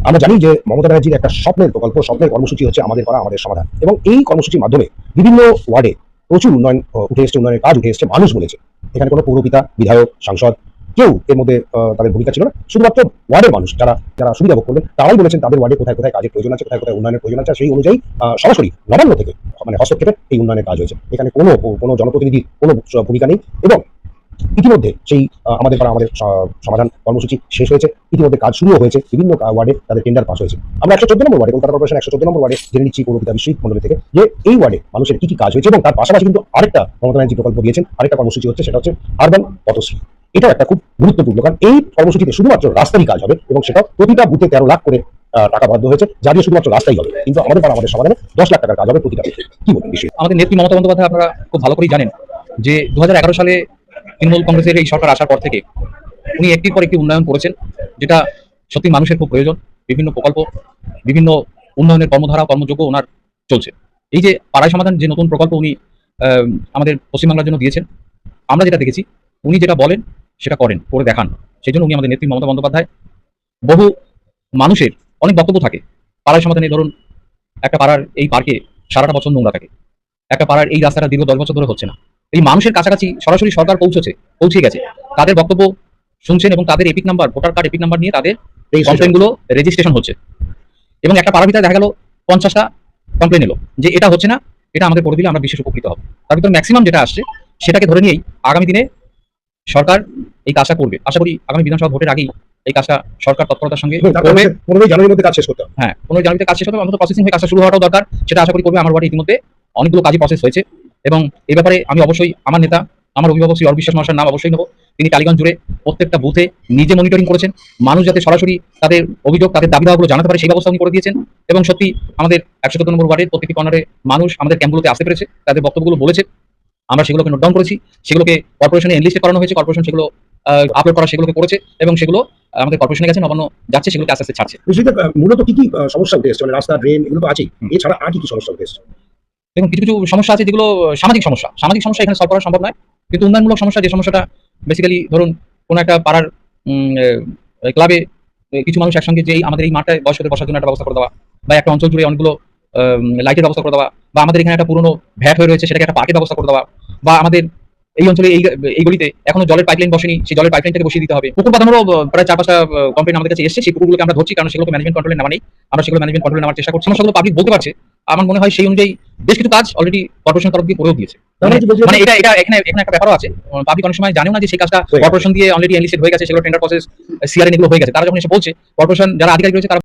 আমরা জানি যে মমতা ব্যানার্জির একটা স্বপ্নের প্রকল্প, স্বপ্নের কর্মসূচি হচ্ছে আমাদের পাড়া আমাদের সমাধান, এবং এই কর্মসূচির মাধ্যমে বিভিন্ন ওয়ার্ডে প্রচুর উন্নয়ন উঠে এসছে, উন্নয়নের কাজ উঠে এসছে। মানুষ বলেছে এখানে কোনো পৌরপিতা, বিধায়ক, সাংসদ কেউ এর মধ্যে তাদের ভূমিকা ছিল না। শুধুমাত্র ওয়ার্ডের মানুষ যারা যারা সুবিধা ভোগ করবেন তারাই বলেছেন তাদের ওয়ার্ডে কোথায় কোথায় কাজের প্রয়োজন আছে, কোথায় কোথায় উন্নয়নের প্রয়োজন আছে। সেই অনুযায়ী সরাসরি নবান্ন থেকে মানে হস্তক্ষেপে এই উন্নয়নের কাজ হয়েছে। এখানে কোনো জনপ্রতিনিধির কোনো ভূমিকা নেই। এবং ইতিমধ্যে সেই আমাদের পাড়া আমাদের সমাধান কর্মসূচি শেষ হয়েছে, ইতিমধ্যে কাজ শুরুও হয়েছে। বিভিন্ন ওয়ার্ডে তাদের টেন্ডার পাস হয়েছে। আমরা 114 নম্বর ওয়ার্ডে, কলকাতা কর্পোরেশন 114 নম্বর ওয়ার্ডে জেনে নিচ্ছি পৌরপিতা বিশ্বজিৎ মন্ডল থেকে যে এই ওয়ার্ডে মানুষের কি কি কাজ হয়েছে। এবং তার পাশাপাশি কিন্তু আরেকটা মমতা ব্যানার্জি প্রকল্প দিয়েছেন, আরেকটা কর্মসূচি হচ্ছে, সেটা হচ্ছে আরবান পথশ্রী। এটাও একটা খুব গুরুত্বপূর্ণ, কারণ এই কর্মসূচিতে শুধুমাত্র রাস্তারই কাজ হবে এবং সেটা প্রতিটা বুথে 13 লাখ করে টাকা বরাদ্দ হয়েছে, যা দিয়ে শুধুমাত্র রাস্তাই হবে। কিন্তু আমাদের পাড়া আমাদের সমাধানে 10 লাখ টাকার কাজ হবে প্রতিটা বুথে। কি বলবেন বিষয়ে? আমাদের নেত্রী মমতা বন্দ্যোপাধ্যায় আপনারা খুব ভালো করেই জানেন যে 2011 সালে তৃণমূল কংগ্রেসের এই সরকার আসার পর থেকে উনি একটির পর একটি উন্নয়ন করেছেন, যেটা সত্যি মানুষের খুব প্রয়োজন। বিভিন্ন প্রকল্প, বিভিন্ন উন্নয়নের কর্মধারা, কর্মযোগ্য ওনার চলছে। এই যে পাড়ায় সমাধান যে নতুন প্রকল্প উনি আমাদের পশ্চিমবাংলার জন্য দিয়েছেন, আমরা যেটা দেখেছি উনি যেটা বলেন সেটা করেন, করে দেখান। সেই জন্য উনি আমাদের নেত্রী মমতা বন্দ্যোপাধ্যায়। বহু মানুষের অনেক বক্তব্য থাকে পাড়ায় সমাধানে। ধরুন, একটা পাড়ার এই পার্কে সারাটা বছর নোংরা থাকে, একটা পাড়ার এই রাস্তাটা দীর্ঘ 10 বছর ধরে হচ্ছে না। এই মানুষের কাছাকাছি সরাসরি সরকার পৌঁছে গেছে, তাদের বক্তব্য শুনছেন এবং তাদের epic number, voter card epic number নিয়ে তাদের এই কমপ্লেনগুলো রেজিস্ট্রেশন হচ্ছে। এবং একটা পাড়ার ভিতরে দেখা গেল 50টা কমপ্লেন এলো যে এটা হচ্ছে না, এটা আমাদের করে দিলে আমরা বিশেষ উপকৃত হব। তার ভিতরে ম্যাক্সিমাম যেটা আসছে সেটাকে ধরে নিয়েই আগামী দিনে সরকার এই কাজটা করবে। আশা করি আগামী বিধানসভা ভোটের আগেই এই কাজটা সরকার তৎপরতার সঙ্গে করবে। 15 জানুয়ারির মধ্যে কাজ শেষ করতে হবে। হ্যাঁ, 15 জানুয়ারিতে কাজ শেষ হতে হবে, অন্তত প্রসেসিং হয়ে কাজটা শুরু হওয়াটাও দরকার। সেটা আশা করি করবে। আমার ওয়ার্ডে ইতিমধ্যে অনেকগুলো কাজই প্রসেস হয়েছে এবং এই ব্যাপারে আমি অবশ্যই আমার নেতা, আমার অভিভাবক শ্রী অরবিশ্বাস মহাশয়ের নাম অবশ্যই নেব। তিনি টালিগঞ্জ জুড়ে প্রত্যেকটা বুথে নিজে মনিটরিং করেছেন, মানুষ যাতে সরাসরি তাদের অভিযোগ, তাদের দাবি দাওয়াগুলো জানাতে পারে সেই ব্যবস্থা উনি করে দিয়েছেন। এবং সত্যি আমাদের 114 নম্বর ওয়ার্ডের প্রত্যেকটি কর্নারে মানুষ আমাদের ক্যাম্পগুলোতে আসতে পেরেছে, তাদের বক্তব্যগুলো বলেছে, আমরা সেগুলোকে নোট ডাউন করেছি, সেগুলোকে কর্পোরেশনে এনলিস্টে করানো হয়েছে, কর্পোরেশন সেগুলো আপলোড করা সেগুলোকে করেছে এবং সেগুলো আমাদের কর্পোরেশনে গেছে, নবান্ন যাচ্ছে, সেগুলোকে আস্তে আস্তে ছাড়ছে। মূলত কি কি সমস্যা উঠে এসছে? মানে রাস্তা, ড্রেন, এগুলো তো আছেই, এছাড়া আর কি কি সমস্যা উঠে এসছে? দেখুন, কিছু কিছু সমস্যা আছে যেগুলো সামাজিক সমস্যা এখানে সলভ করা সম্ভব নয়, কিন্তু উন্নয়নমূলক সমস্যা, যে সমস্যাটা বেসিক্যালি ধরুন কোনো একটা পাড়ার ক্লাবে কিছু মানুষ একসঙ্গে যে আমাদের এই মাঠটায় বয়স্কদের বসার জন্য একটা ব্যবস্থা করে দেওয়া, বা একটা অঞ্চল জুড়ে অনেকগুলো লাইটের ব্যবস্থা করে দেওয়া, বা আমাদের এখানে একটা পুরনো ভ্যাট হয়ে রয়েছে সেটাকে একটা পার্কের ব্যবস্থা করে দেওয়া, বা আমাদের এই অঞ্চলে এই গলিতে এখনো জলের পাইপলাইন বসেনি, সেই জলের পাইপলাইনটাকে বসিয়ে দিতে হবে। পুকুর বাঁধানোরও প্রায় 4-5টা কমপ্লেন আমাদের কাছে এসেছে, সেই পুকুরগুলোকে আমরা ধরছি, কারণ সেগুলোকে ম্যানেজমেন্ট কন্ট্রোলে নেওয়া নেই। আমরা সেগুলো ম্যানেজমেন্ট কন্ট্রোলে নেওয়ার চেষ্টা করছি। সমস্যাগুলো পাবলিক বলতে পারছে, আমার মনে হয় সেই অনুযায়ী বেশ কিছু কাজ অলরেডি কর্পোরেশন তরফ দিয়ে করেও দিয়েছে। মানে এটা এখানে একটা ব্যাপারও আছে, পাবলিক অনেক সময় জানেও না যে সেই কাজটা কর্পোরেশন দিয়ে অলরেডি এনলিস্টেড হয়ে গেছে, সেগুলো টেন্ডার প্রসেস, সিআরএন এগুলো হয়ে গেছে। তারা যখন এসে বলছে, কর্পোরেশন যারা আধিকারিক রয়েছে তারা